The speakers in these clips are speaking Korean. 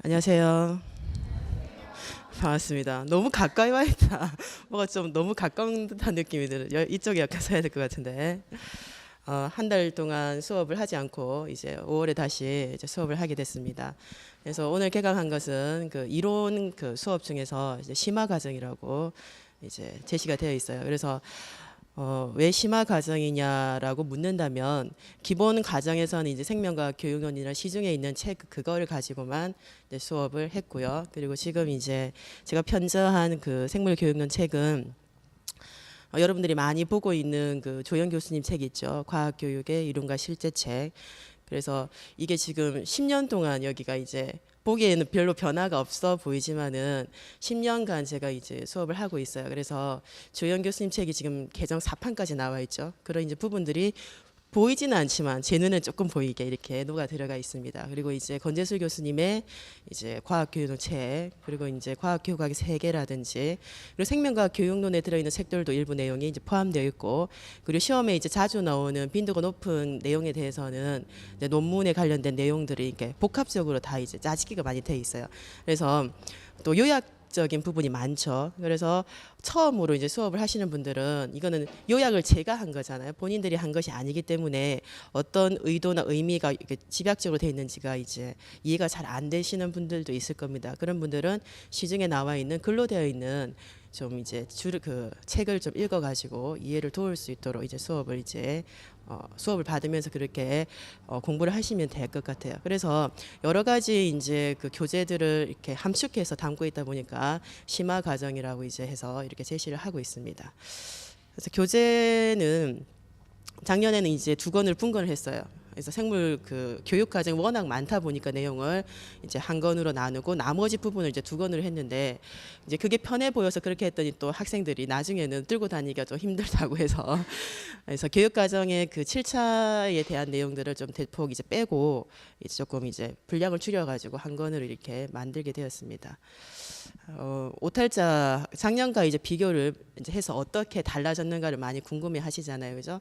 안녕하세요. 반갑습니다. 너무 가까이 와 있다. 뭐가 좀 너무 가까운 듯한 느낌이 들어요. 이쪽에 약간 서야 될 것 같은데. 한 달 동안 수업을 하지 않고 이제 5월에 다시 이제 수업을 하게 됐습니다. 그래서 오늘 개강한 것은 그 이론 그 수업 중에서 이제 심화 과정이라고 이제 제시가 되어 있어요. 그래서 왜 심화 과정이냐라고 묻는다면 기본 과정에서는 이제 생명과학 교육론이나 시중에 있는 책 그거를 가지고만 이제 수업을 했고요. 그리고 지금 이제 제가 편저한 그 생물 교육론 책은 여러분들이 많이 보고 있는 그 조영 교수님 책 있죠. 과학 교육의 이론과 실제 책. 그래서 이게 지금 10년 동안 여기가 이제 보기에는 별로 변화가 없어 보이지만은 10년간 제가 이제 수업을 하고 있어요. 그래서 조영 교수님 책이 지금 개정 4판까지 나와 있죠. 그런 이제 부분들이 보이지는 않지만 제 눈에 조금 보이게 이렇게 녹아 들어가 있습니다. 그리고 이제 권재술 교수님의 이제 과학교육론 책, 그리고 이제 과학교육학의 세계라든지, 그리고 생명과학 교육론에 들어있는 책들도 일부 내용이 이제 포함되어 있고, 그리고 시험에 이제 자주 나오는 빈도가 높은 내용에 대해서는 이제 논문에 관련된 내용들이 이렇게 복합적으로 다 이제 짜집기가 많이 돼 있어요. 그래서 또 요약 적인 부분이 많죠. 그래서 처음으로 이제 수업을 하시는 분들은 이거는 요약을 제가 한 거잖아요. 본인들이 한 것이 아니기 때문에 어떤 의도나 의미가 이렇게 집약적으로 돼 있는지가 이제 이해가 잘 안 되시는 분들도 있을 겁니다. 그런 분들은 시중에 나와 있는 글로 되어 있는 좀 이제 그 책을 좀 읽어가지고 이해를 도울 수 있도록 이제 수업을 이제 수업을 받으면서 그렇게 공부를 하시면 될 것 같아요. 그래서 여러 가지 이제 그 교재들을 이렇게 함축해서 담고 있다 보니까 심화 과정이라고 이제 해서 이렇게 제시를 하고 있습니다. 그래서 교재는 작년에는 이제 2권을 분권을 했어요. 그래서 생물 그 교육 과정이 워낙 많다 보니까 내용을 이제 한 권으로 나누고 나머지 부분을 이제 2권으로 했는데 이제 그게 편해 보여서 그렇게 했더니 또 학생들이 나중에는 들고 다니기가 좀 힘들다고 해서 그래서 교육 과정의 그 7차에 대한 내용들을 좀 대폭 이제 빼고 이제 조금 이제 분량을 줄여 가지고 한 권으로 이렇게 만들게 되었습니다. 오탈자 작년과 이제 비교를 이제 해서 어떻게 달라졌는가를 많이 궁금해 하시잖아요. 그죠?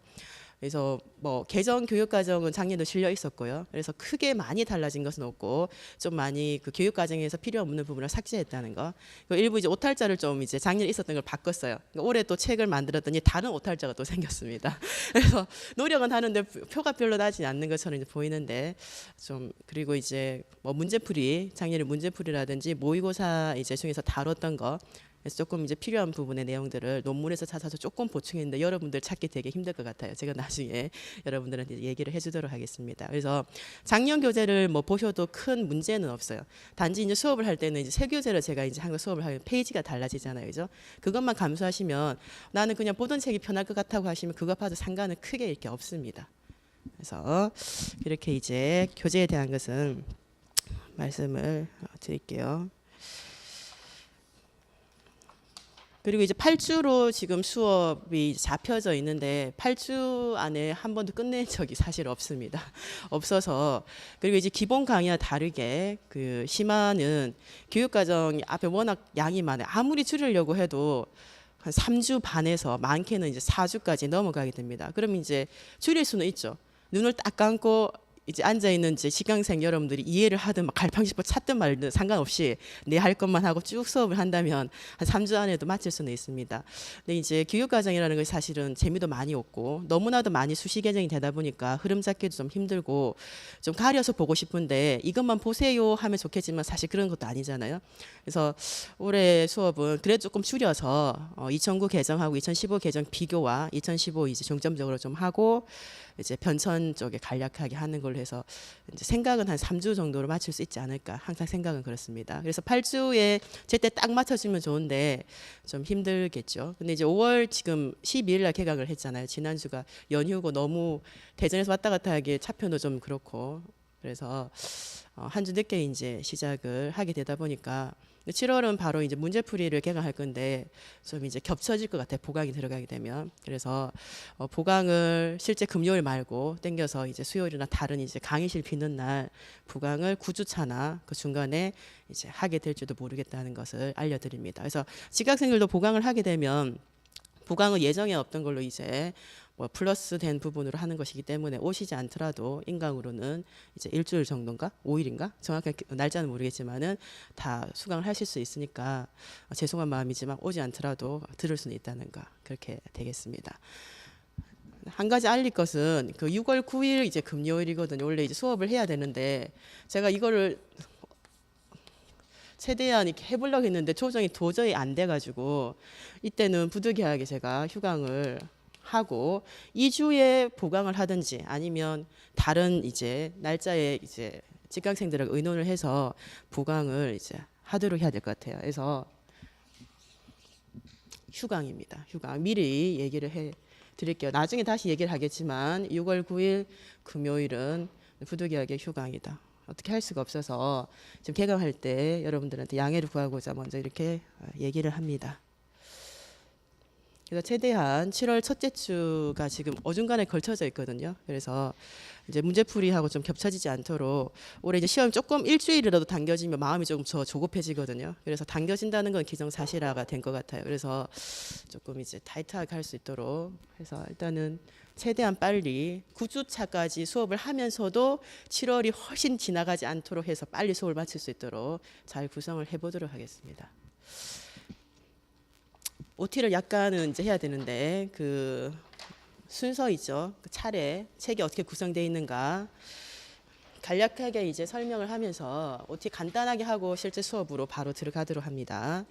그래서 뭐 개정 교육 과정은 작년도 실려 있었고요. 그래서 크게 많이 달라진 것은 없고 좀 많이 그 교육 과정에서 필요 없는 부분을 삭제했다는 거. 일부 이제 오탈자를 좀 이제 작년에 있었던 걸 바꿨어요. 그러니까 올해 또 책을 만들었더니 다른 오탈자가 또 생겼습니다. 그래서 노력은 하는데 표가 별로 나지 않는 것처럼 이제 보이는데 좀 그리고 이제 뭐 문제풀이 작년에 문제풀이라든지 모의고사 이제 중에서 다뤘던 거. 그래서 조금 이제 필요한 부분의 내용들을 논문에서 찾아서 조금 보충했는데 여러분들 찾기 되게 힘들 것 같아요. 제가 나중에 여러분들한테 얘기를 해주도록 하겠습니다. 그래서 작년 교재를 뭐 보셔도 큰 문제는 없어요. 단지 이제 수업을 할 때는 이제 새 교재를 제가 이제 한거 수업을 하면 페이지가 달라지잖아요, 그죠? 그것만 감수하시면 나는 그냥 보던 책이 편할 것 같다고 하시면 그거 봐도 상관은 크게 이렇게 없습니다. 그래서 이렇게 이제 교재에 대한 것은 말씀을 드릴게요. 그리고 이제 8주로 지금 수업이 잡혀져 있는데 8주 안에 한 번도 끝낸 적이 사실 없습니다. 없어서 그리고 이제 기본 강의와 다르게 그 심화는 교육과정이 앞에 워낙 양이 많아요. 아무리 줄이려고 해도 한 3주 반에서 많게는 이제 4주까지 넘어가게 됩니다. 그럼 이제 줄일 수는 있죠. 눈을 딱 감고 이제 앉아 있는 이제 직강생 여러분들이 이해를 하든 막 갈팡질팡 찾든 말든 상관없이 내 할 것만 하고 쭉 수업을 한다면 한 3주 안에도 마칠 수는 있습니다. 근데 이제 교육 과정이라는 것이 사실은 재미도 많이 없고 너무나도 많이 수시 개정이 되다 보니까 흐름 잡기도 좀 힘들고 좀 가려서 보고 싶은데 이것만 보세요 하면 좋겠지만 사실 그런 것도 아니잖아요. 그래서 올해 수업은 그래도 조금 줄여서 2009 개정하고 2015 개정 비교와 2015 이제 중점적으로 좀 하고 이제 변천 쪽에 간략하게 하는 걸로 해서 이제 생각은 한 3주 정도로 맞출 수 있지 않을까 항상 생각은 그렇습니다. 그래서 8주에 제때 딱 맞춰주면 좋은데 좀 힘들겠죠. 근데 이제 5월 지금 12일 날 개강을 했잖아요. 지난주가 연휴고 너무 대전에서 왔다 갔다 하기에 차편도 좀 그렇고 그래서 한 주 늦게 이제 시작을 하게 되다 보니까 7월은 바로 이제 문제풀이를 개강할 건데 좀 이제 겹쳐질 것 같아요. 보강이 들어가게 되면. 그래서 보강을 실제 금요일 말고 땡겨서 이제 수요일이나 다른 이제 강의실 비는 날 보강을 9주차나 그 중간에 이제 하게 될지도 모르겠다는 것을 알려드립니다. 그래서 직학생들도 보강을 하게 되면 부강은 예정에 없던 걸로 이제 뭐 플러스 된 부분으로 하는 것이기 때문에 오시지 않더라도 인강으로는 이제 일주일 정도인가 5일인가 정확한 날짜는 모르겠지만은 다 수강을 하실 수 있으니까 죄송한 마음이지만 오지 않더라도 들을 수는 있다는 거 그렇게 되겠습니다. 한 가지 알릴 것은 그 6월 9일 이제 금요일이거든요. 원래 이제 수업을 해야 되는데 제가 이거를 최대한 이렇게 해보려고 했는데 조정이 도저히 안 돼가지고 이때는 부득이하게 제가 휴강을 하고 2주에 보강을 하든지 아니면 다른 이제 날짜에 이제 직강생들하고 의논을 해서 보강을 이제 하도록 해야 될 것 같아요. 그래서 휴강입니다. 휴강 미리 얘기를 해 드릴게요. 나중에 다시 얘기를 하겠지만 6월 9일 금요일은 부득이하게 휴강이다. 어떻게 할 수가 없어서 지금 개강할 때 여러분들한테 양해를 구하고자 먼저 이렇게 얘기를 합니다. 그래서 최대한 7월 첫째 주가 지금 어중간에 걸쳐져 있거든요. 그래서 이제 문제풀이하고 좀 겹쳐지지 않도록 올해 이제 시험 조금 일주일이라도 당겨지면 마음이 조금 더 조급해지거든요. 그래서 당겨진다는 건 기정사실화가 된 것 같아요. 그래서 조금 이제 타이트하게 할 수 있도록 해서 일단은 최대한 빨리 9주차까지 수업을 하면서도 7월이 훨씬 지나가지 않도록 해서 빨리 수업을 마칠 수 있도록 잘 구성을 해보도록 하겠습니다. OT를 약간은 이제 해야 되는데 그 순서 있죠. 그 차례 책이 어떻게 구성되어 있는가 간략하게 이제 설명을 하면서 OT 간단하게 하고 실제 수업으로 바로 들어가도록 합니다.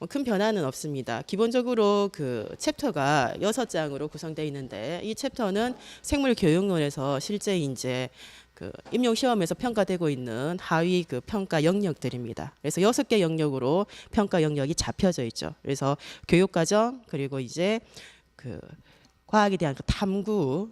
큰 변화는 없습니다. 기본적으로 그 챕터가 6장으로 구성되어 있는데 이 챕터는 생물교육론에서 실제 이제 그 임용 시험에서 평가되고 있는 하위 그 평가 영역들입니다. 그래서 6개 영역으로 평가 영역이 잡혀져 있죠. 그래서 교육과정 그리고 이제 그 과학에 대한 그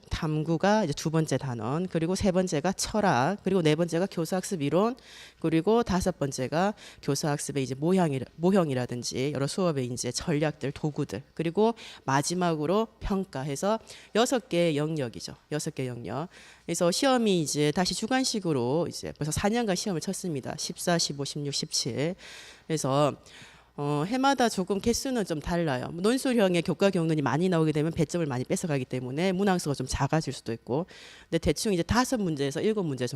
탐구가 이제 두 번째 단원, 그리고 세 번째가 철학, 그리고 네 번째가 교수학습 이론, 그리고 다섯 번째가 교수학습의 이제 모형이라든지 여러 수업의 이제 전략들, 도구들, 그리고 마지막으로 평가해서 6개 영역이죠. 6개 영역. 그래서 시험이 이제 다시 주관식으로 이제 벌써 4년간 시험을 쳤습니다. 14, 15, 16, 17. 그래서 해마다 조금 개수는 좀 달라요. 논술형의 교과 경론이 많이 나오게 되면 배점을 많이 뺏어가기 때문에 문항수가 좀 작아질 수도 있고, 근데 대충 이제 5문제에서 7문제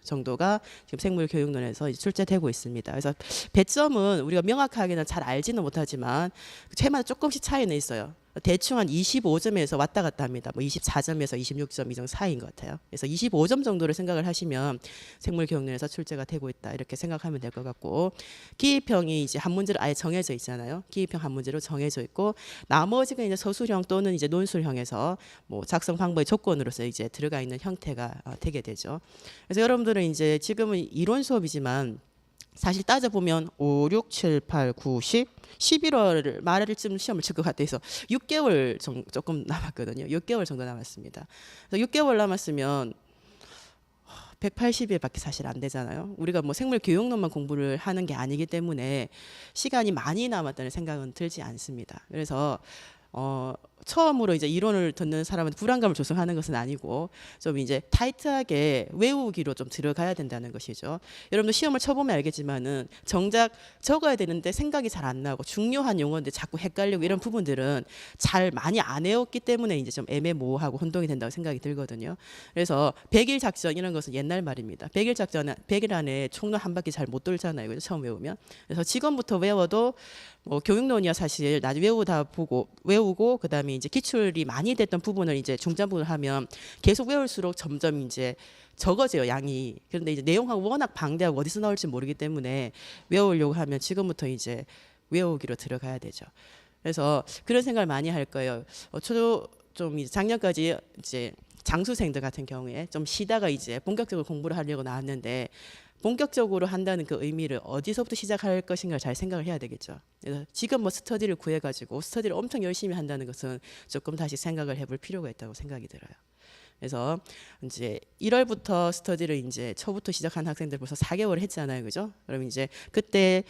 정도가 지금 생물교육론에서 출제되고 있습니다. 그래서 배점은 우리가 명확하게는 잘 알지는 못하지만 해마다 조금씩 차이는 있어요. 대충 한 25점에서 왔다 갔다 합니다. 뭐 24점에서 26점 이 정도 사이인 것 같아요. 그래서 25점 정도를 생각을 하시면 생물교육론에서 출제가 되고 있다 이렇게 생각하면 될 것 같고, 기입형이 이제 한 문제로 아예 정해져 있잖아요. 기입형 한 문제로 정해져 있고 나머지가 이제 서술형 또는 이제 논술형에서 뭐 작성 방법의 조건으로서 이제 들어가 있는 형태가 되게 되죠. 그래서 여러분들은 이제 지금은 이론 수업이지만 사실 따져보면 5, 6, 7, 8, 9, 10, 11월 말쯤 시험을 칠 것 같아서 6개월 조금 남았거든요. 6개월 정도 남았습니다. 그래서 6개월 남았으면 180일밖에 사실 안 되잖아요. 우리가 뭐 생물교육론만 공부를 하는 게 아니기 때문에 시간이 많이 남았다는 생각은 들지 않습니다. 그래서 처음으로 이제 이론을 듣는 사람한테 불안감을 조성하는 것은 아니고 좀 이제 타이트하게 외우기로 좀 들어가야 된다는 것이죠. 여러분들 시험을 쳐보면 알겠지만은 정작 적어야 되는데 생각이 잘 안 나고 중요한 용어인데 자꾸 헷갈리고 이런 부분들은 잘 많이 안 외웠기 때문에 이제 좀 애매모호하고 혼동이 된다고 생각이 들거든요. 그래서 100일 작전 이런 것은 옛날 말입니다. 100일 작전은 100일 안에 총론 한 바퀴 잘 못 돌잖아요. 그죠? 처음 외우면. 그래서 지금부터 외워도 뭐 교육론이야 사실 나중에 외우고 그다음에 이제 기출이 많이 됐던 부분을 이제 중점부를 하면 계속 외울수록 점점 이제 적어져요, 양이. 그런데 이제 내용하고 워낙 방대하고 어디서 나올지 모르기 때문에 외우려고 하면 지금부터 이제 외우기로 들어가야 되죠. 그래서 그런 생각을 많이 할 거예요. 저도 좀 이제 작년까지 이제 장수생들 같은 경우에 좀 쉬다가 이제 본격적으로 공부를 하려고 나왔는데 본격적으로 한다는 그 의미를 어디서부터 시작할 것인가 잘 생각을 해야 되겠죠. 그래서 지금 뭐 스터디를 구해가지고 스터디를 엄청 열심히 한다는 것은 조금 다시 생각을 해볼 필요가 있다고 생각이 들어요. 그래서 이제 1월부터 스터디를 이제 초부터 시작한 학생들 벌써 4개월 했잖아요, 그죠? 그럼 이제 그때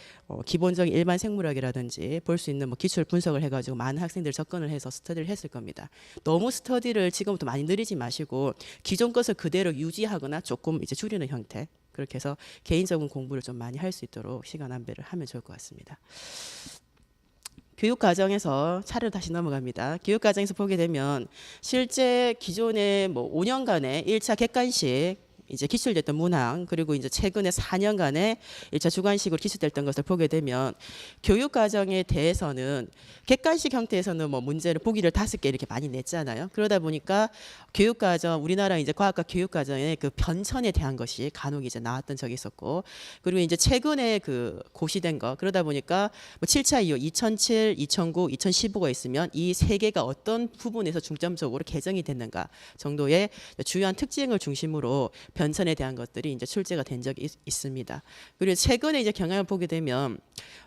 기본적인 일반 생물학이라든지 볼 수 있는 뭐 기출 분석을 해가지고 많은 학생들 접근을 해서 스터디를 했을 겁니다. 너무 스터디를 지금부터 많이 늘리지 마시고 기존 것을 그대로 유지하거나 조금 이제 줄이는 형태. 그렇게 해서 개인적인 공부를 좀 많이 할 수 있도록 시간 안배를 하면 좋을 것 같습니다. 교육 과정에서 차례로 다시 넘어갑니다. 교육 과정에서 보게 되면 실제 기존에 뭐 5년간의 1차 객관식 이제 기출됐던 문항, 그리고 이제 최근에 4년간의 1차 주관식으로 기출됐던 것을 보게 되면 교육 과정에 대해서는 객관식 형태에서는 뭐 문제를 보기를 5개 이렇게 많이 냈잖아요. 그러다 보니까 교육 과정, 우리나라 이제 과학과 교육 과정의 그 변천에 대한 것이 간혹 이제 나왔던 적이 있었고, 그리고 이제 최근에 그 고시된 거, 그러다 보니까 뭐 7차 이후 2007, 2009, 2015가 있으면 이 세 개가 어떤 부분에서 중점적으로 개정이 됐는가 정도의 주요한 특징을 중심으로 변천에 대한 것들이 이제 출제가 된 적이 있습니다. 그리고 최근에 이제 경향을 보게 되면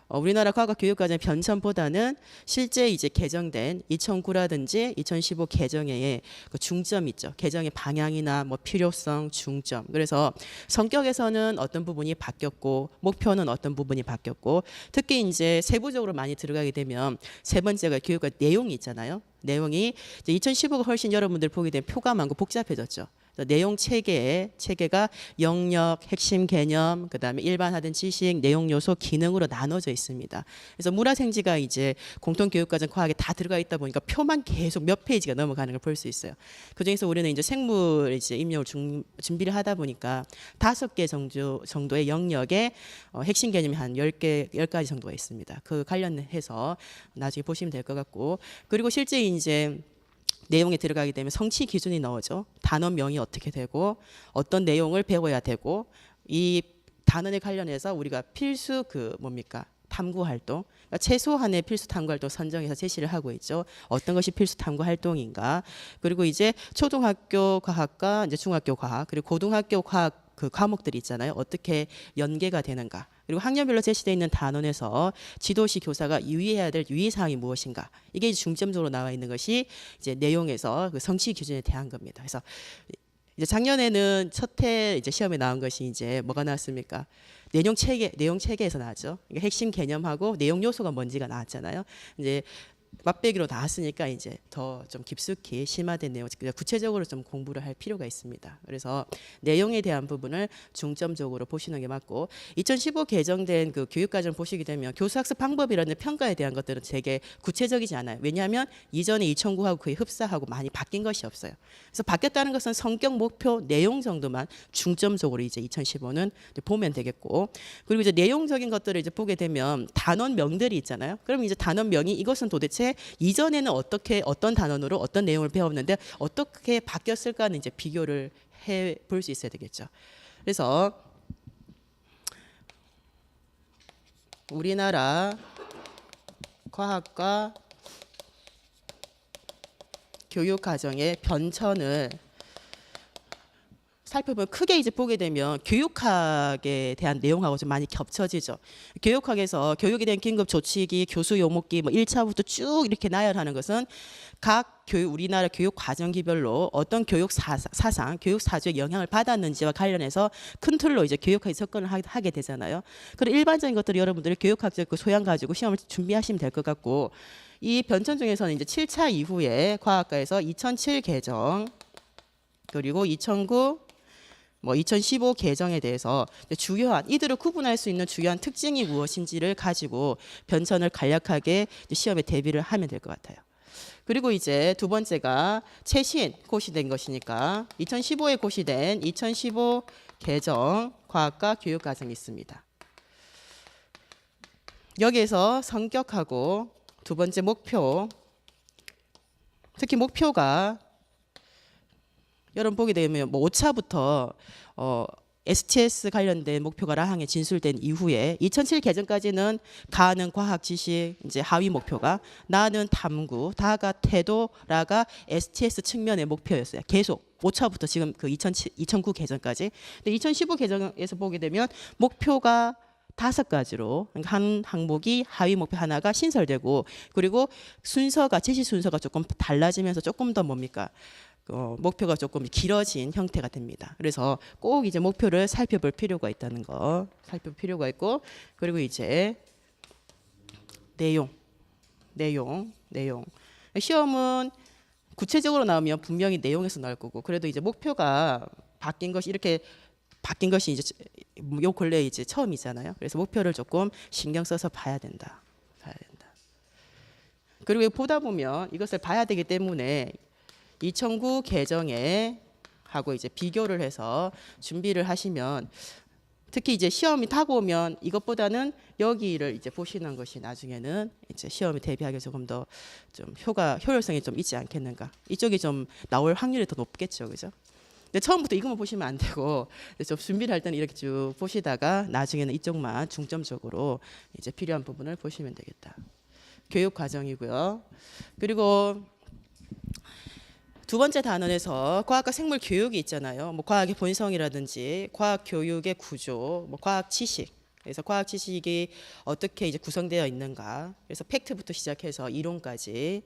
우리나라 과학과 교육과정 변천보다는 실제 이제 개정된 2009라든지 2015 개정의 그 중점 있죠. 개정의 방향이나 뭐 필요성, 중점. 그래서 성격에서는 어떤 부분이 바뀌었고, 목표는 어떤 부분이 바뀌었고, 특히 이제 세부적으로 많이 들어가게 되면 세 번째가 교육과 내용이 있잖아요. 내용이 이제 2015가 훨씬 여러분들 보게 되면 표가 많고 복잡해졌죠. 내용 체계가 영역, 핵심 개념, 그다음에 일반화된 지식, 내용 요소, 기능으로 나눠져 있습니다. 그래서 문화생지가 이제 공통교육과정 과학에 다 들어가 있다 보니까 표만 계속 몇 페이지가 넘어가는 걸 볼 수 있어요. 그중에서 우리는 이제 생물 이제 입력을 준비를 하다 보니까 5개 정도의 영역에 핵심 개념이 한 10가지 정도가 있습니다. 그 관련해서 나중에 보시면 될 것 같고, 그리고 실제 이제 내용에 들어가게 되면 성취 기준이 나오죠. 단원명이 어떻게 되고 어떤 내용을 배워야 되고, 이 단원에 관련해서 우리가 필수 탐구 활동, 그러니까 최소한의 필수 탐구 활동 선정해서 제시를 하고 있죠. 어떤 것이 필수 탐구 활동인가. 그리고 이제 초등학교 과학과 이제 중학교 과학, 그리고 고등학교 과학 그 과목들이 있잖아요. 어떻게 연계가 되는가. 그리고 학년별로 제시되어 있는 단원에서 지도시 교사가 유의해야 될 유의사항이 무엇인가. 이게 중점적으로 나와 있는 것이 이제 내용에서 그 성취 기준에 대한 겁니다. 그래서 이제 작년에는 첫 해 이제 시험에 나온 것이 이제 뭐가 나왔습니까? 내용 체계에서 나왔죠. 그러니까 핵심 개념하고 내용 요소가 뭔지가 나왔잖아요. 이제 맛배기로 나왔으니까 이제 더 좀 깊숙이 심화된 내용, 구체적으로 좀 공부를 할 필요가 있습니다. 그래서 내용에 대한 부분을 중점적으로 보시는 게 맞고, 2015 개정된 그 교육과정 보시게 되면 교수학습 방법이라는 평가에 대한 것들은 되게 구체적이지 않아요. 왜냐하면 이전에 2009하고 거의 흡사하고 많이 바뀐 것이 없어요. 그래서 바뀌었다는 것은 성격, 목표, 내용 정도만 중점적으로 이제 2015는 보면 되겠고, 그리고 이제 내용적인 것들을 이제 보게 되면 단원명들이 있잖아요. 그럼 이제 단원명이 이것은 도대체 이전에는 어떤 단원으로 어떤 내용을 배웠는데 어떻게 바뀌었을까는 이제 비교를 해 볼 수 있어야 되겠죠. 그래서 우리나라 과학과 교육 과정의 변천을 살펴보면 크게 이제 보게 되면 교육학에 대한 내용하고 좀 많이 겹쳐지죠. 교육학에서 교육에 대한 긴급 조치기, 교수 요목기 뭐 1차부터 쭉 이렇게 나열하는 것은 각 우리나라 교육 과정기별로 어떤 교육 사상, 교육 사주의 영향을 받았는지와 관련해서 큰 틀로 이제 교육학에 접근을 하게 되잖아요. 그리고 일반적인 것들을 여러분들이 교육학적 그 소양 가지고 시험을 준비하시면 될 것 같고, 이 변천 중에서는 이제 7차 이후에 과학과에서 2007 개정, 그리고 2009 2015 개정에 대해서 주요한, 이들을 구분할 수 있는 주요한 특징이 무엇인지를 가지고 변천을 간략하게 시험에 대비를 하면 될 것 같아요. 그리고 이제 두 번째가 최신 고시된 것이니까 2015에 고시된 2015 개정 과학과 교육 과정이 있습니다. 여기에서 성격하고 두 번째 목표, 특히 목표가 여러분 보게 되면 5차부터 STS 관련된 목표가 라항에 진술된 이후에 2007 개정까지는 가는 과학 지식, 이제 하위 목표가 나는 탐구, 다가 태도, 라가 STS 측면의 목표였어요. 계속 5차부터 지금 그 2009 개정까지. 근데 2015 개정에서 보게 되면 목표가 5가지로, 그러니까 한 항목이 하위 목표 하나가 신설되고, 그리고 제시 순서가 조금 달라지면서 조금 더 목표가 조금 길어진 형태가 됩니다. 그래서 꼭 이제 목표를 살펴볼 필요가 있다는 거, 살펴볼 필요가 있고, 그리고 이제 내용. 시험은 구체적으로 나오면 분명히 내용에서 나올 거고, 그래도 이제 목표가 바뀐 것이 이제 요 근래 이제 처음이잖아요. 그래서 목표를 조금 신경 써서 봐야 된다. 그리고 보다 보면 이것을 봐야 되기 때문에 2009 개정에 하고 이제 비교를 해서 준비를 하시면, 특히 이제 시험이 다가오면 이것보다는 여기를 이제 보시는 것이 나중에는 이제 시험에 대비하기 조금 더 좀 효율성이 좀 있지 않겠는가. 이쪽이 좀 나올 확률이 더 높겠죠, 그죠? 근데 처음부터 이것만 보시면 안 되고 좀 준비를 할 때는 이렇게 쭉 보시다가 나중에는 이쪽만 중점적으로 이제 필요한 부분을 보시면 되겠다. 교육 과정이고요. 그리고 두 번째 단원에서 과학과 생물 교육이 있잖아요. 뭐 과학의 본성이라든지 과학 교육의 구조, 뭐 과학 지식. 그래서 과학 지식이 어떻게 이제 구성되어 있는가. 그래서 팩트부터 시작해서 이론까지.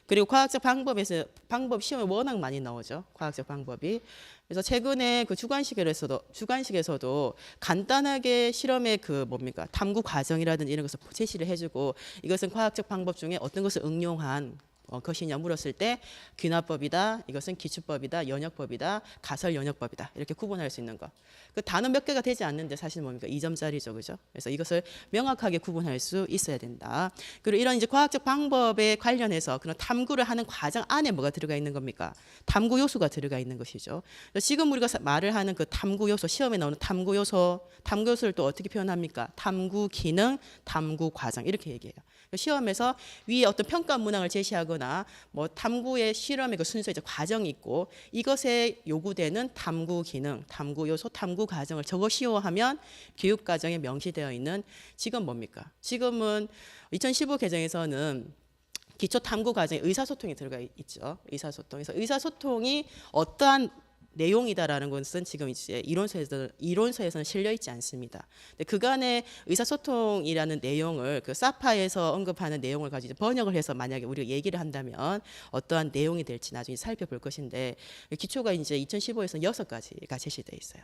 그리고 과학적 방법 시험에 워낙 많이 나오죠. 과학적 방법이. 그래서 최근에 그 주관식에서도 간단하게 실험의 그 뭡니까 탐구 과정이라든지 이런 것을 제시를 해주고, 이것은 과학적 방법 중에 어떤 것을 응용한 것이냐 물었을 때 귀납법이다, 이것은 기출법이다, 연역법이다, 가설 연역법이다, 이렇게 구분할 수 있는 거. 그 단어 몇 개가 되지 않는데 사실 뭡니까 2점짜리죠, 그죠? 그래서 이것을 명확하게 구분할 수 있어야 된다. 그리고 이런 이제 과학적 방법에 관련해서 그런 탐구를 하는 과정 안에 뭐가 들어가 있는 겁니까? 탐구 요소가 들어가 있는 것이죠. 지금 우리가 말을 하는 그 탐구 요소, 시험에 나오는 탐구 요소를 또 어떻게 표현합니까? 탐구 기능, 탐구 과정, 이렇게 얘기해요. 시험에서 위에 어떤 평가 문항을 제시하거나 뭐 탐구의 실험의 그 순서 이제 과정이 있고, 이것에 요구되는 탐구 기능, 탐구 요소, 탐구 과정을 적으시오 하면 교육 과정에 명시되어 있는, 지금 뭡니까? 지금은 2015 개정에서는 기초 탐구 과정에 의사소통이 들어가 있죠. 의사소통. 그래서 의사소통이 어떠한 내용이다라는 것은 지금 이제 이론서에서는 실려 있지 않습니다. 근데 그간의 의사소통이라는 내용을 그 사파에서 언급하는 내용을 가지고 번역을 해서 만약에 우리가 얘기를 한다면 어떠한 내용이 될지 나중에 살펴볼 것인데, 기초가 이제 2015에서는 6가지가 제시되어 있어요.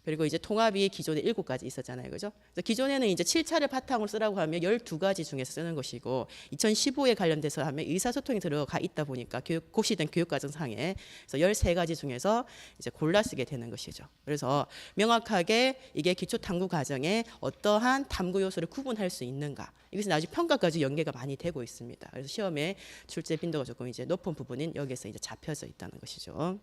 그리고 이제 통합이 기존에 7가지 있었잖아요, 그죠? 그래서 기존에는 이제 7차를 바탕으로 쓰라고 하면 12가지 중에서 쓰는 것이고, 2015에 관련돼서 하면 의사소통이 들어가 있다 보니까 고시된 교육과정상에 그래서 13가지 중에서 이제 골라 쓰게 되는 것이죠. 그래서 명확하게 이게 기초 탐구 과정에 어떠한 탐구 요소를 구분할 수 있는가, 이것은 아직 평가까지 연계가 많이 되고 있습니다. 그래서 시험에 출제 빈도가 조금 이제 높은 부분인 여기서 이제 잡혀져 있다는 것이죠.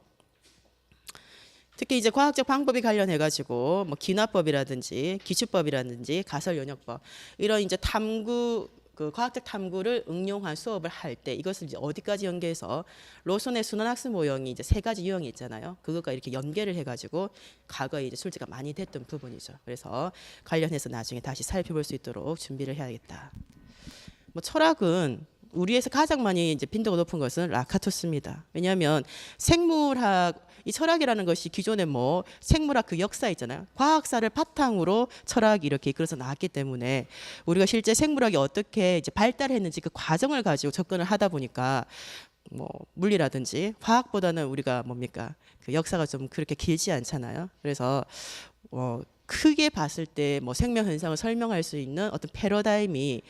특히 이제 과학적 방법이 관련해 가지고 뭐 기납법이라든지 기출법이라든지 가설 연역법, 이런 이제 탐구 그 과학적 탐구를 응용한 수업을 할 때 이것을 이제 어디까지 연계해서 로선의 순환학습 모형이 이제 3가지 유형이 있잖아요. 그것과 이렇게 연계를 해가지고 과거에 이제 출제가 많이 됐던 부분이죠. 그래서 관련해서 나중에 다시 살펴볼 수 있도록 준비를 해야겠다. 뭐 철학은 우리에서 가장 많이 이제 빈도가 높은 것은 라카토스입니다. 왜냐하면 이 철학이라는 것이 기존에 뭐 생물학 그 역사 있잖아요. 과학사를 바탕으로 철학이 이렇게 이끌어서 나왔기 때문에 우리가 실제 생물학이 어떻게 이제 발달했는지 그 과정을 가지고 접근을 하다 보니까 뭐 물리라든지 화학보다는 우리가 뭡니까 그 역사가 좀 그렇게 길지 않잖아요. 그래서 크게 봤을 때 뭐 생명 현상을 설명할 수 있는 어떤 패러다임이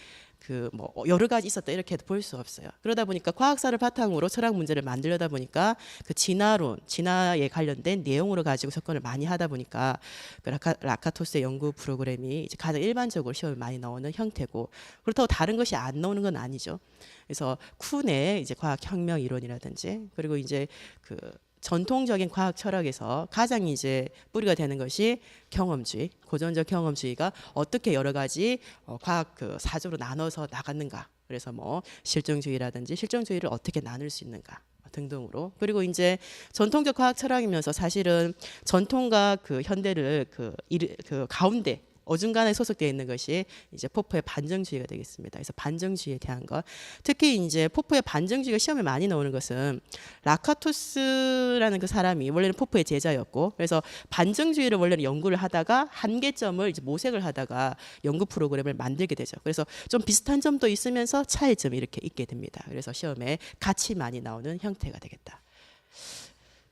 그 뭐 여러 가지 있었다 이렇게 볼 수 없어요. 그러다 보니까 과학사를 바탕으로 철학 문제를 만들려다 보니까 그 진화에 관련된 내용으로 가지고 접근을 많이 하다 보니까 그 라카토스의 연구 프로그램이 이제 가장 일반적으로 시험에 많이 나오는 형태고, 그렇다고 다른 것이 안 나오는 건 아니죠. 그래서 쿤의 이제 과학혁명 이론이라든지, 그리고 이제 그 전통적인 과학 철학에서 가장 이제 뿌리가 되는 것이 경험주의, 고전적 경험주의가 어떻게 여러 가지 과학 그 사조로 나눠서 나갔는가. 그래서 뭐 실증주의라든지 실증주의를 어떻게 나눌 수 있는가 등등으로. 그리고 이제 전통적 과학 철학이면서 사실은 전통과 그 현대를 그 가운데 어중간에 소속되어 있는 것이 이제 포프의 반정주의가 되겠습니다. 그래서 반정주의에 대한 것, 특히 이제 포프의 반정주의가 시험에 많이 나오는 것은 라카토스라는 그 사람이 원래는 포프의 제자였고, 그래서 반정주의를 원래는 연구를 하다가 한계점을 이제 모색을 하다가 연구 프로그램을 만들게 되죠. 그래서 좀 비슷한 점도 있으면서 차이점이 이렇게 있게 됩니다. 그래서 시험에 같이 많이 나오는 형태가 되겠다.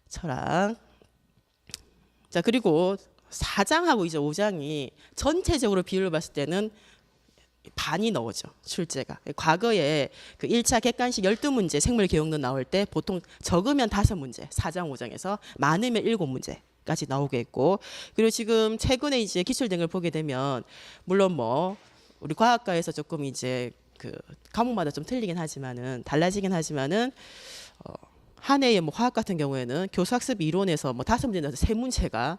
철학. 자, 그리고 4장하고 이제 5장이 전체적으로 비율을 봤을 때는 반이 나오죠. 출제가. 과거에 그 1차 객관식 12문제 생물 교육론 나올 때 보통 적으면 5문제, 4장 5장에서 많으면 7문제까지 나오게 했고, 그리고 지금 최근에 이제 기출 등을 보게 되면 물론 뭐 우리 과학과에서 조금 이제 그 과목마다 좀 틀리긴 하지만은 달라지긴 하지만은 한 해의 뭐 화학 같은 경우에는 교수학습 이론에서 뭐 5문제에서 3문제가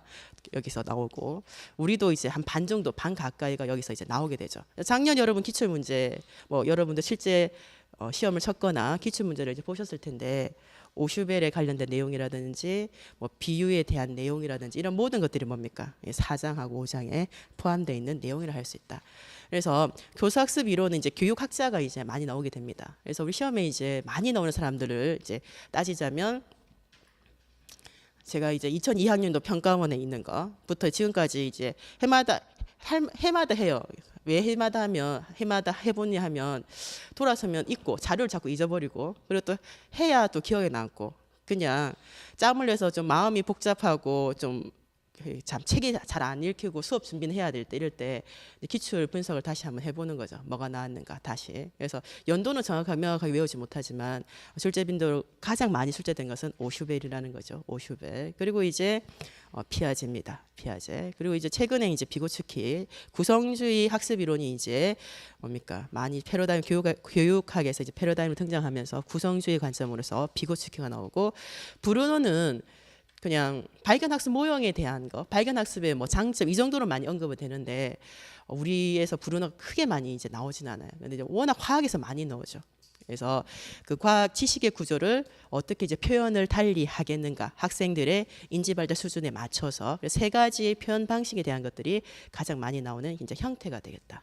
여기서 나오고 우리도 이제 한 반 정도 반 가까이가 여기서 이제 나오게 되죠. 작년 여러분 기출 문제 뭐 여러분들 실제 시험을 쳤거나 기출 문제를 이제 보셨을 텐데 오슈벨에 관련된 내용이라든지 뭐 비유에 대한 내용이라든지 이런 모든 것들이 뭡니까? 4장하고 5장에 포함되어 있는 내용이라 할 수 있다. 그래서 교수학습 이론은 이제 교육학자가 이제 많이 나오게 됩니다. 그래서 우리 시험에 이제 많이 나오는 사람들을 이제 따지자면 제가 이제 2002학년도 평가원에 있는 거부터 지금까지 이제 해마다 해요. 왜 해마다 하면 해마다 해보니 하면 돌아서면 잊고 자료를 자꾸 잊어버리고 그리고 또 해야 또 기억에 남고 그냥 짬을 내서 좀 마음이 복잡하고 좀 참 책이 잘 안 읽히고 수업 준비는 해야 될 때 이럴 때 기출 분석을 다시 한번 해보는 거죠. 뭐가 나왔는가 다시. 그래서 연도는 정확하게 명확하게 외우지 못하지만 출제 빈도 가장 많이 출제된 것은 오슈벨이라는 거죠. 오슈벨. 그리고 이제 피아제입니다. 피아제. 그리고 이제 최근에 이제 비고츠키 구성주의 학습 이론이 이제 뭡니까 많이 패러다임 교육학에서 이제 패러다임을 등장하면서 구성주의 관점으로서 비고츠키가 나오고 브루노는 그냥 발견학습 모형에 대한 거, 발견학습의 뭐 장점 이 정도로 많이 언급이 되는데 우리에서 브루노가 크게 많이 이제 나오진 않아요. 근데 이제 워낙 화학에서 많이 나오죠. 그래서 그 과학 지식의 구조를 어떻게 이제 표현을 달리 하겠는가, 학생들의 인지 발달 수준에 맞춰서 3가지의 표현 방식에 대한 것들이 가장 많이 나오는 이제 형태가 되겠다.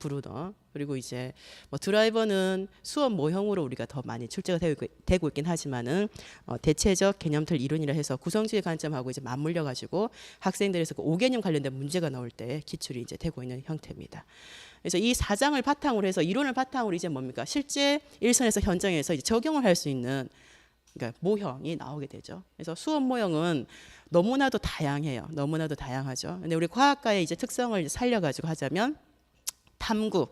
브루너. 그리고 이제 뭐 드라이버는 수업 모형으로 우리가 더 많이 출제가 되고 있긴 하지만은 대체적 개념틀 이론이라 해서 구성주의 관점하고 이제 맞물려 가지고 학생들에서 그 5개념 관련된 문제가 나올 때 기출이 이제 되고 있는 형태입니다. 그래서 이 4장을 바탕으로 해서 이론을 바탕으로 이제 뭡니까 실제 일선에서 현장에서 이제 적용을 할 수 있는 그러니까 모형이 나오게 되죠. 그래서 수업 모형은 너무나도 다양해요. 너무나도 다양하죠. 근데 우리 과학과의 이제 특성을 이제 살려가지고 하자면 탐구,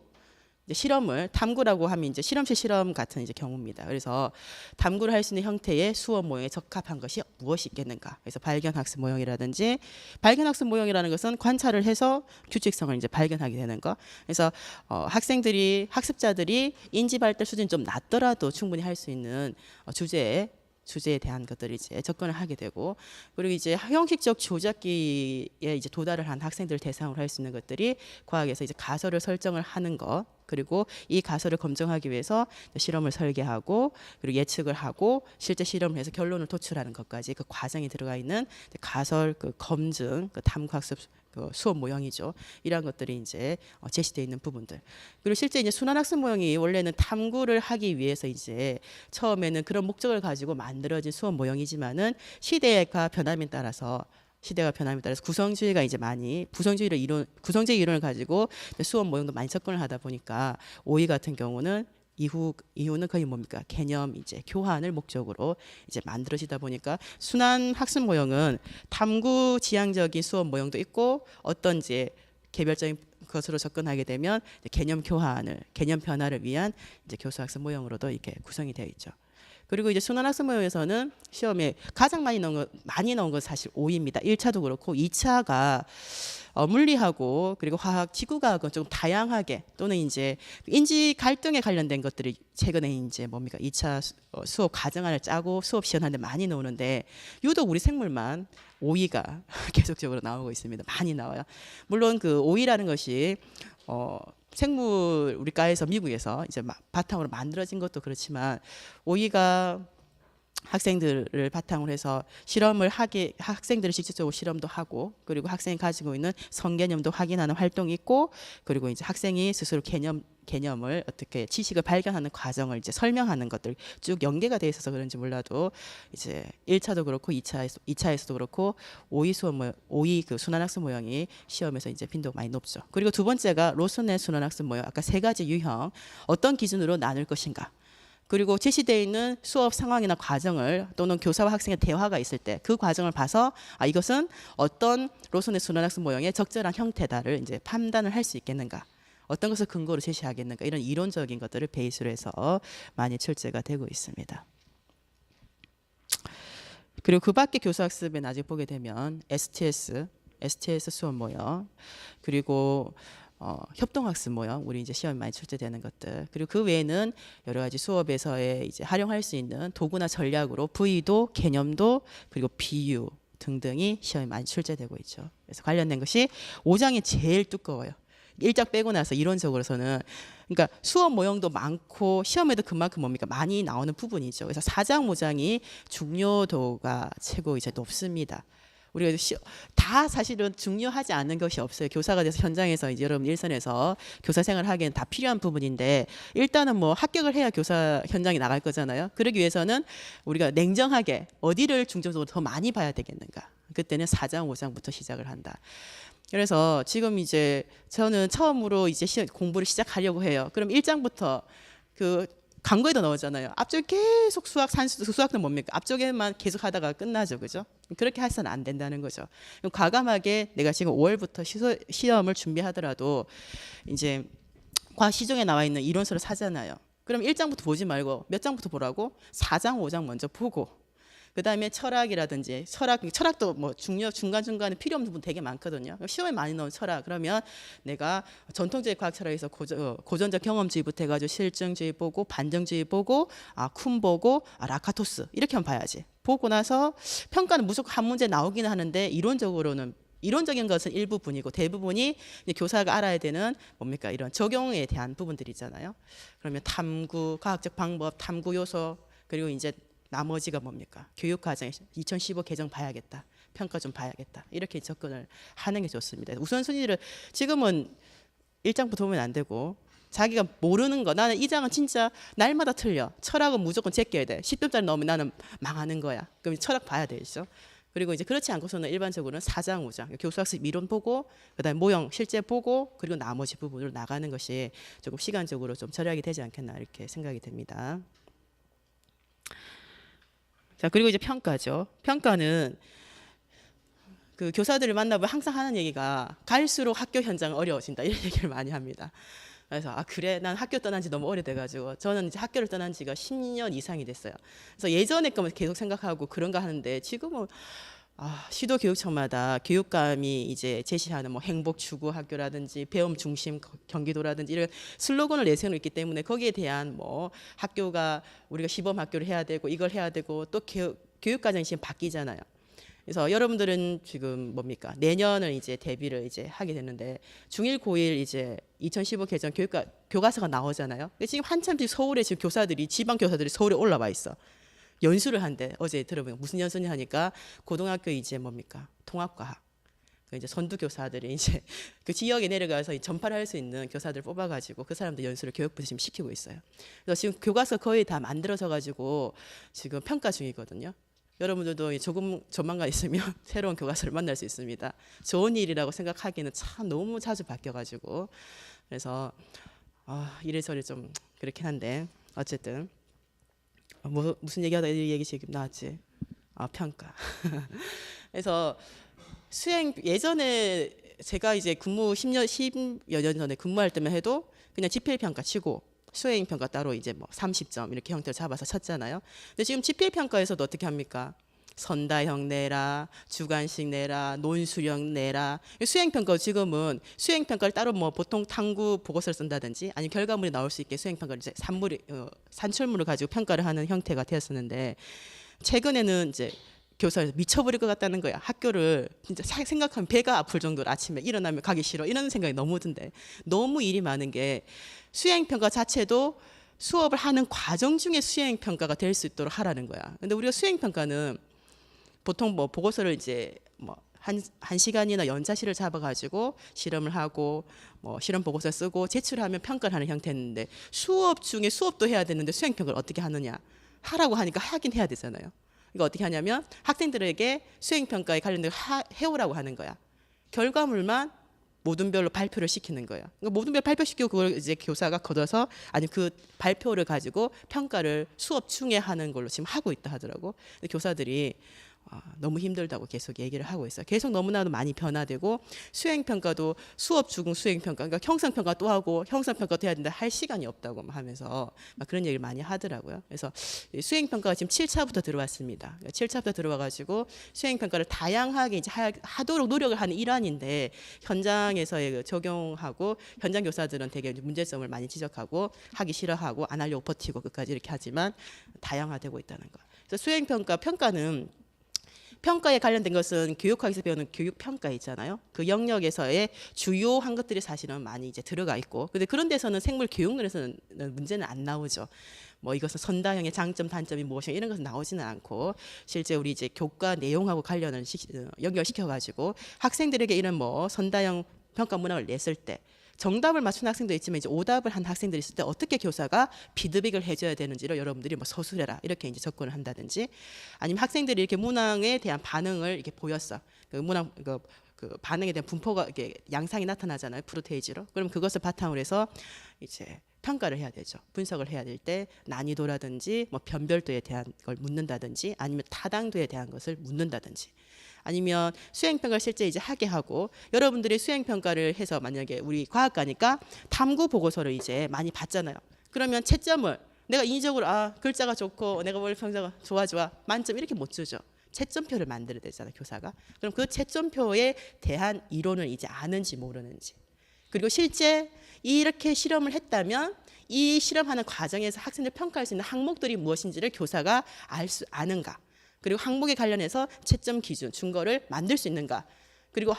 이제 실험을 탐구라고 하면 이제 실험실 실험 같은 이제 경우입니다. 그래서 탐구를 할 수 있는 형태의 수업 모형에 적합한 것이 무엇이 있겠는가? 그래서 발견학습 모형이라든지 발견학습 모형이라는 것은 관찰을 해서 규칙성을 이제 발견하게 되는 거. 그래서 학습자들이 인지 발달 수준이 좀 낮더라도 충분히 할 수 있는 주제에 대한 것들을 이제 접근을 하게 되고 그리고 이제 형식적 조작기에 이제 도달을 한 학생들을 대상으로 할 수 있는 것들이 과학에서 이제 가설을 설정을 하는 것 그리고 이 가설을 검증하기 위해서 실험을 설계하고 그리고 예측을 하고 실제 실험을 해서 결론을 도출하는 것까지 그 과정이 들어가 있는 가설 그 검증 그 탐구학습 그 수업 모형이죠. 이러한 것들이 이제 제시되어 있는 부분들. 그리고 실제 이제 순환학습 모형이 원래는 탐구를 하기 위해서 이제 처음에는 그런 목적을 가지고 만들어진 수업 모형이지만은 시대가 변함에 따라서 구성주의 이론을 가지고 수업 모형도 많이 접근을 하다 보니까 오이 같은 경우는 이후는 거의 뭡니까 개념 이제 교환을 목적으로 이제 만들어지다 보니까 순환 학습 모형은 탐구 지향적인 수업 모형도 있고 어떤 이제 개별적인 것으로 접근하게 되면 개념 변화를 위한 이제 교수학습 모형으로도 이렇게 구성이 되어 있죠. 그리고 이제 순환학습 모형에서는 시험에 가장 많이 나온 건 사실 오이입니다. 1차도 그렇고 2차가 물리하고 그리고 화학, 지구과학은 좀 다양하게 또는 이제 인지 갈등에 관련된 것들이 최근에 이제 뭡니까 2차 수업 과정안을 짜고 수업 시험하는데 많이 나오는데 유독 우리 생물만 오이가 계속적으로 나오고 있습니다. 많이 나와요. 물론 그 오이라는 것이 생물 우리 과에서 미국에서 이제 바탕으로 만들어진 것도 그렇지만 오이가 학생들을 바탕으로 해서 학생들을 직접적으로 실험도 하고 그리고 학생이 가지고 있는 성개념도 확인하는 활동이 있고 그리고 이제 학생이 스스로 개념을 어떻게 지식을 발견하는 과정을 이제 설명하는 것들 쭉 연계가 돼 있어서 그런지 몰라도 이제 1차도 그렇고 2차에서도 그렇고 오이 그 순환학습 모형이 시험에서 이제 빈도가 많이 높죠. 그리고 두 번째가 로슨의 순환학습 모형 아까 3가지 유형 어떤 기준으로 나눌 것인가. 그리고 제시되어 있는 수업 상황이나 과정을 또는 교사와 학생의 대화가 있을 때 그 과정을 봐서 이것은 어떤 로슨의 순환학습 모형의 적절한 형태다를 이제 판단을 할 수 있겠는가. 어떤 것을 근거로 제시하겠는가. 이런 이론적인 것들을 베이스로 해서 많이 출제가 되고 있습니다. 그리고 그 밖에 교수학습에 나중에 보게 되면 STS 수업 모형 그리고 협동학습 모형, 우리 이제 시험에 많이 출제되는 것들, 그리고 그 외에는 여러 가지 수업에서의 이제 활용할 수 있는 도구나 전략으로 부의도, 개념도, 그리고 비유 등등이 시험에 많이 출제되고 있죠. 그래서 관련된 것이 5장이 제일 두꺼워요. 1장 빼고 나서 이론적으로서는, 그러니까 수업 모형도 많고 시험에도 그만큼 뭡니까 많이 나오는 부분이죠. 그래서 4장, 5장이 중요도가 최고 이제 높습니다. 우리가 다 사실은 중요하지 않은 것이 없어요. 교사가 돼서 현장에서 이제 여러분 일선에서 교사 생활을 하기에는 다 필요한 부분인데, 일단은 뭐 합격을 해야 교사 현장에 나갈 거잖아요. 그러기 위해서는 우리가 냉정하게 어디를 중점적으로 더 많이 봐야 되겠는가. 그때는 4장, 5장부터 시작을 한다. 그래서 지금 이제 저는 처음으로 이제 공부를 시작하려고 해요. 그럼 1장부터 그 광고에도 나오잖아요. 앞쪽에 계속 수학, 산수, 수학은 뭡니까? 앞쪽에만 계속 하다가 끝나죠. 그죠? 그렇게 해서는 안 된다는 거죠. 과감하게 내가 지금 5월부터 시험을 준비하더라도 이제 과학 시중에 나와 있는 이론서를 사잖아요. 그럼 1장부터 보지 말고 몇 장부터 보라고? 4장, 5장 먼저 보고, 그 다음에 철학이라든지 철학도 뭐 중간중간에 필요 없는 부분 되게 많거든요. 시험에 많이 나온 철학, 그러면 내가 전통적인 과학 철학에서 고전적 경험주의부터 해가지고 실증주의 보고, 반증주의 보고, 쿰 보고, 라카토스 이렇게 한번 봐야지. 보고 나서 평가는 무조건 한 문제 나오기는 하는데, 이론적인 것은 일부분이고 대부분이 이제 교사가 알아야 되는 뭡니까 이런 적용에 대한 부분들이잖아요. 그러면 탐구, 과학적 방법, 탐구 요소, 그리고 이제 나머지가 뭡니까? 교육과정에 2015 개정 봐야겠다. 평가 좀 봐야겠다. 이렇게 접근을 하는 게 좋습니다. 우선순위를 지금은 1장부터 보면 안 되고, 자기가 모르는 거, 나는 이 장은 진짜 날마다 틀려. 철학은 무조건 제껴야 돼. 10점짜리 넣으면 나는 망하는 거야. 그럼 철학 봐야 되죠. 그리고 이제 그렇지 않고서는 일반적으로는 4장, 5장 교수학습 이론 보고, 그다음에 모형 실제 보고, 그리고 나머지 부분으로 나가는 것이 조금 시간적으로 좀 절약이 되지 않겠나 이렇게 생각이 됩니다. 자, 그리고 이제 평가죠. 평가는 그 교사들을 만나보면 항상 하는 얘기가 갈수록 학교 현장은 어려워진다 이런 얘기를 많이 합니다. 그래서 그래, 난 학교 떠난 지 너무 오래돼가지고, 저는 이제 학교를 떠난 지가 10년 이상이 됐어요. 그래서 예전에 거면 계속 생각하고 그런가 하는데, 지금은 시도교육청마다 교육감이 이제 제시하는 뭐 행복 추구 학교라든지 배움 중심 경기도라든지 이런 슬로건을 내세우고 있기 때문에, 거기에 대한 뭐 학교가 우리가 시범 학교를 해야 되고 이걸 해야 되고, 또 교육과정이 지금 바뀌잖아요. 그래서 여러분들은 지금 뭡니까 내년을 이제 대비를 이제 하게 되는데, 중1, 고1 이제 2015 개정 교과서가 나오잖아요. 지금 한참 지금 서울에 지금 교사들이, 지방 교사들이 서울에 올라와 있어. 연수를 한대. 어제 들어보면 무슨 연수냐 하니까, 고등학교 이제 뭡니까 통합과학, 그 이제 선두 교사들이 이제 그 지역에 내려가서 전파를 할 수 있는 교사들 뽑아가지고 그 사람들 연수를 교육부에서 지금 시키고 있어요. 그래서 지금 교과서 거의 다 만들어져 가지고 지금 평가 중이거든요. 여러분들도 조만간 있으면 새로운 교과서를 만날 수 있습니다. 좋은 일이라고 생각하기는 참 너무 자주 바뀌어가지고, 그래서 이래저래 좀 그렇긴 한데, 어쨌든 무슨 얘기하다 이 얘기 지금 나왔지? 평가. 그래서 수행, 예전에 제가 이제 근무 10여 년 전에 근무할 때만 해도 그냥 지필평가 치고 수행평가 따로 이제 뭐 30점 이렇게 형태를 잡아서 쳤잖아요. 근데 지금 지필평가에서도 어떻게 합니까? 선다형 내라, 주관식 내라, 논술형 내라. 수행평가 지금은 수행평가를 따로 뭐 보통 탐구 보고서를 쓴다든지 아니면 결과물이 나올 수 있게 수행평가를 이제 산출물을 가지고 평가를 하는 형태가 되었었는데, 최근에는 이제 교사에서 미쳐버릴 것 같다는 거야. 학교를 진짜 생각하면 배가 아플 정도로 아침에 일어나면 가기 싫어 이런 생각이 너무 든대. 너무 일이 많은 게, 수행평가 자체도 수업을 하는 과정 중에 수행평가가 될 수 있도록 하라는 거야. 근데 우리가 수행평가는 보통 뭐 보고서를 이제 뭐 한 시간이나 연차실을 잡아가지고 실험을 하고 뭐 실험 보고서 쓰고 제출하면 평가를 하는 형태인데, 수업 중에 수업도 해야 되는데 수행평가를 어떻게 하느냐? 하라고 하니까 하긴 해야 되잖아요. 이거 어떻게 하냐면 학생들에게 수행평가에 관련된 해오라고 하는 거야. 결과물만 모둠별로 발표를 시키는 거예요. 그러니까 모둠별로 발표시키고 그걸 이제 교사가 걷어서, 아니 그 발표를 가지고 평가를 수업 중에 하는 걸로 지금 하고 있다 하더라고. 근데 교사들이 너무 힘들다고 계속 얘기를 하고 있어요. 계속 너무나도 많이 변화되고 수행평가도 수업 죽은 수행평가, 그러니까 형성평가 또 하고 형성평가 도 해야 되는데 할 시간이 없다고 하면서 막 그런 얘기를 많이 하더라고요. 그래서 수행평가가 지금 7차부터 들어왔습니다. 7차부터 들어와가지고 수행평가를 다양하게 이제 하도록 노력을 하는 일환인데 현장에서의 그 적용하고 현장 교사들은 되게 문제점을 많이 지적하고 하기 싫어하고 안 하려고 버티고 끝까지 이렇게 하지만 다양화되고 있다는 거. 그래서 수행평가, 평가는 평가에 관련된 것은 교육학에서 배우는 교육평가 있잖아요. 그 영역에서의 주요한 것들이 사실은 많이 이제 들어가 있고, 근데 그런 데서는 생물 교육론에서는 문제는 안 나오죠. 뭐 이것은 선다형의 장점, 단점이 무엇이냐 이런 것은 나오지는 않고, 실제 우리 이제 교과 내용하고 관련을 연결시켜 가지고 학생들에게 이런 뭐 선다형 평가 문항을 냈을 때 정답을 맞춘 학생도 있지만 이제 오답을 한 학생들이 있을 때 어떻게 교사가 피드백을 해줘야 되는지를 여러분들이 뭐 서술해라 이렇게 이제 접근을 한다든지, 아니면 학생들이 이렇게 문항에 대한 반응을 이렇게 보였어. 그 문항 그 반응에 대한 분포가 이렇게 양상이 나타나잖아요. 프로테이지로. 그럼 그것을 바탕으로 해서 이제 평가를 해야 되죠. 분석을 해야 될 때 난이도라든지 뭐 변별도에 대한 걸 묻는다든지 아니면 타당도에 대한 것을 묻는다든지, 아니면 수행평가를 실제 이제 하게 하고, 여러분들이 수행평가를 해서 만약에 우리 과학과니까 탐구 보고서를 이제 많이 받잖아요. 그러면 채점을 내가 인위적으로 글자가 좋고 내가 원래 평가가 좋아 만점 이렇게 못 주죠. 채점표를 만들어야 되잖아요, 교사가. 그럼 그 채점표에 대한 이론을 이제 아는지 모르는지, 그리고 실제 이렇게 실험을 했다면 이 실험하는 과정에서 학생들 평가할 수 있는 항목들이 무엇인지를 교사가 아는가, 그리고 항목에 관련해서 채점 기준, 준거를 만들 수 있는가, 그리고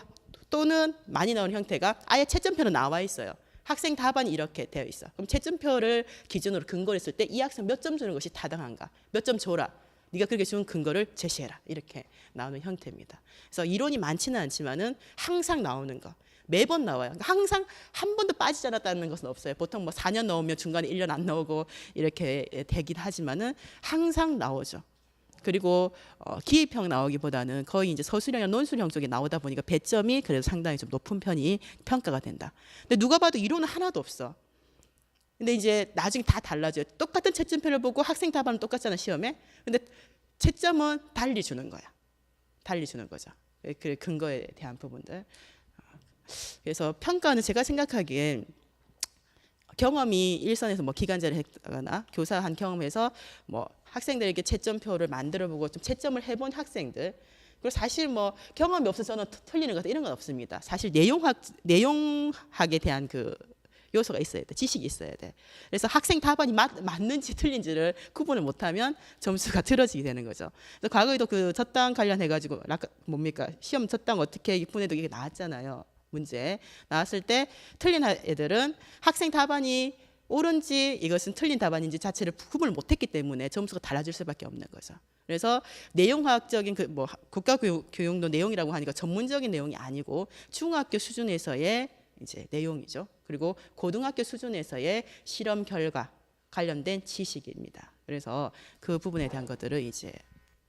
또는 많이 나오는 형태가 아예 채점표로 나와 있어요. 학생 답안이 이렇게 되어 있어. 그럼 채점표를 기준으로 근거를 했을 때 이 학생 몇 점 주는 것이 타당한가, 몇 점 줘라, 네가 그렇게 준 근거를 제시해라, 이렇게 나오는 형태입니다. 그래서 이론이 많지는 않지만은 항상 나오는 거, 매번 나와요. 그러니까 항상 한 번도 빠지지 않았다는 것은 없어요. 보통 뭐 4년 나오면 중간에 1년 안 나오고 이렇게 되긴 하지만은 항상 나오죠. 그리고 기입형 나오기보다는 거의 이제 서술형이나 논술형 쪽에 나오다 보니까 배점이 그래도 상당히 좀 높은 편이 평가가 된다. 근데 누가 봐도 이론은 하나도 없어. 근데 이제 나중에 다 달라져요. 똑같은 채점표를 보고 학생 답안은 똑같잖아, 시험에. 근데 채점은 달리 주는 거야. 달리 주는 거죠. 그 근거에 대한 부분들. 그래서 평가는 제가 생각하기엔 경험이 일선에서 뭐 기간제를 했거나 교사한 경험에서 뭐 학생들에게 채점표를 만들어보고 좀 채점을 해본 학생들, 그리고 사실 뭐 경험이 없어서 저는 틀리는 것 이런 건 없습니다. 사실 내용학에 대한 그 요소가 있어야 돼, 지식이 있어야 돼. 그래서 학생 답안이 맞는지 틀린지를 구분을 못하면 점수가 틀어지게 되는 거죠. 그래서 과거에도 그 저당 관련해가지고 뭡니까, 시험 저당 어떻게 분해도 이게 나왔잖아요. 문제 나왔을 때 틀린 애들은 학생 답안이 옳은지 이것은 틀린 답안인지 자체를 구분을 못했기 때문에 점수가 달라질 수밖에 없는 거죠. 그래서 내용학적인 그 뭐 국가교육도 내용이라고 하니까 전문적인 내용이 아니고 중학교 수준에서의 이제 내용이죠. 그리고 고등학교 수준에서의 실험 결과 관련된 지식입니다. 그래서 그 부분에 대한 것들을 이제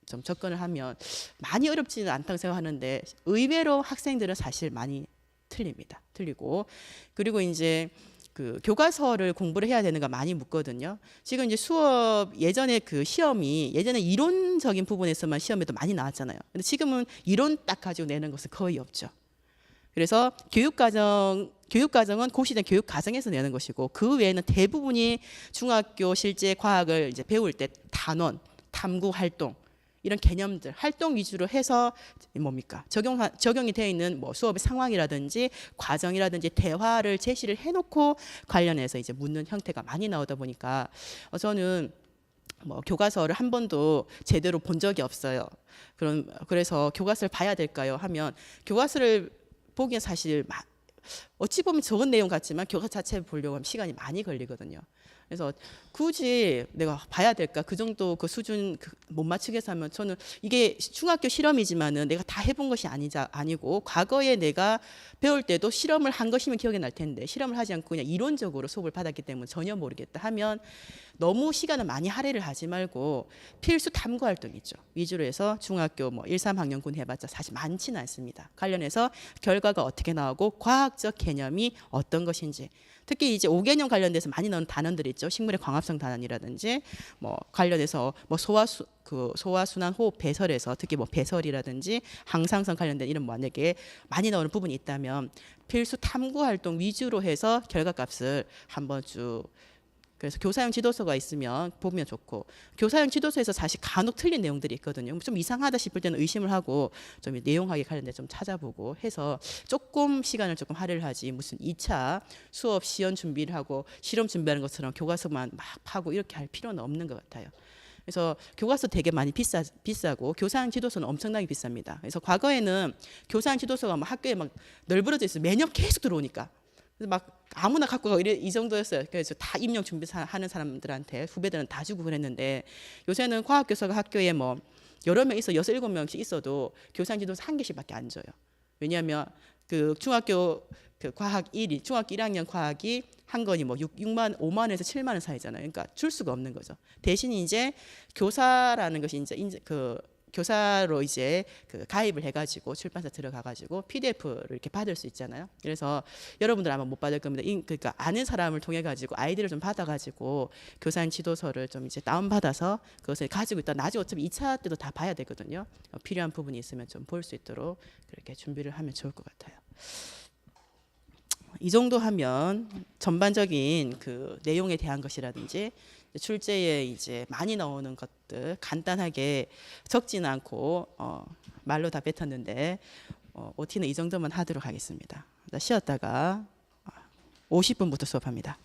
좀 접근을 하면 많이 어렵지는 않다고 생각하는데 의외로 학생들은 사실 많이 틀립니다. 틀리고, 그리고 이제 그 교과서를 공부를 해야 되는가 많이 묻거든요. 지금 이제 수업 예전에 그 시험이 예전에 이론적인 부분에서만 시험에도 많이 나왔잖아요. 근데 지금은 이론 딱 가지고 내는 것은 거의 없죠. 그래서 교육과정은 고시된 교육과정에서 내는 것이고, 그 외에는 대부분이 중학교 실제 과학을 이제 배울 때 단원, 탐구 활동 이런 개념들, 활동 위주로 해서 뭡니까, 적용이 되어 있는 뭐 수업의 상황이라든지 과정이라든지 대화를 제시를 해놓고 관련해서 이제 묻는 형태가 많이 나오다 보니까 저는 뭐 교과서를 한 번도 제대로 본 적이 없어요. 그래서 교과서를 봐야 될까요? 하면 교과서를 보기엔 사실 어찌 보면 적은 내용 같지만 교과서 자체를 보려고 하면 시간이 많이 걸리거든요. 그래서 굳이 내가 봐야 될까, 그 정도 그 수준 못 맞추겠어 하면, 저는 이게 중학교 실험이지만은 내가 다 해본 것이 아니고 과거에 내가 배울 때도 실험을 한 것이면 기억이 날 텐데 실험을 하지 않고 그냥 이론적으로 수업을 받았기 때문에 전혀 모르겠다 하면 너무 시간을 많이 할애를 하지 말고 필수 탐구 활동 있죠. 위주로 해서 중학교 뭐 1, 3학년군 해봤자 사실 많지는 않습니다. 관련해서 결과가 어떻게 나오고 과학적 개념이 어떤 것인지, 특히 이제 5개년 관련돼서 많이 나오는 단원들이 있죠. 식물의 광합성 단원이라든지 뭐 관련해서 뭐 소화순환 호흡 배설에서 특히 뭐 배설이라든지 항상성 관련된 이런 만약에 많이 나오는 부분이 있다면 필수 탐구 활동 위주로 해서 결과값을 한번 쭉 그래서 교사용 지도서가 있으면 보면 좋고 교사용 지도서에서 사실 간혹 틀린 내용들이 있거든요. 좀 이상하다 싶을 때는 의심을 하고 좀 내용하게 관련된 좀 찾아보고 해서 조금 시간을 조금 할애를 하지 무슨 2차 수업 시연 준비를 하고 실험 준비하는 것처럼 교과서만 막 파고 이렇게 할 필요는 없는 것 같아요. 그래서 교과서 되게 많이 비싸고 교사용 지도서는 엄청나게 비쌉니다. 그래서 과거에는 교사용 지도서가 막 학교에 막 널브러져 있어요. 매년 계속 들어오니까. 그래서 막 아무나 갖고 가고 이 정도였어요. 그래서 다 임용 준비하는 사람들한테 후배들은 다 주고 그랬는데 요새는 과학교사가 학교에 뭐 여러 명 있어 6-7명씩 있어도 교사용 지도서 한 개씩밖에 안 줘요. 왜냐하면 그 중학교 그 과학 1이 중학교 1학년 과학이 한 건이 뭐 5만 원에서 7만 원 사이잖아요. 그러니까 줄 수가 없는 거죠. 대신 이제 교사라는 것이 이제 그 교사로 이제 그 가입을 해가지고 출판사 들어가가지고 PDF를 이렇게 받을 수 있잖아요. 그래서 여러분들 아마 못 받을 겁니다. 그러니까 아는 사람을 통해 가지고 아이디를 좀 받아가지고 교사용 지도서를 좀 이제 다운 받아서 그것을 가지고 있다. 나중에 어차피 2차 때도 다 봐야 되거든요. 필요한 부분이 있으면 좀 볼 수 있도록 그렇게 준비를 하면 좋을 것 같아요. 이 정도 하면 전반적인 그 내용에 대한 것이라든지 출제에 이제 많이 나오는 것들 간단하게 적지는 않고 말로 다 뱉었는데 OT는 이 정도만 하도록 하겠습니다. 쉬었다가 50분부터 수업합니다.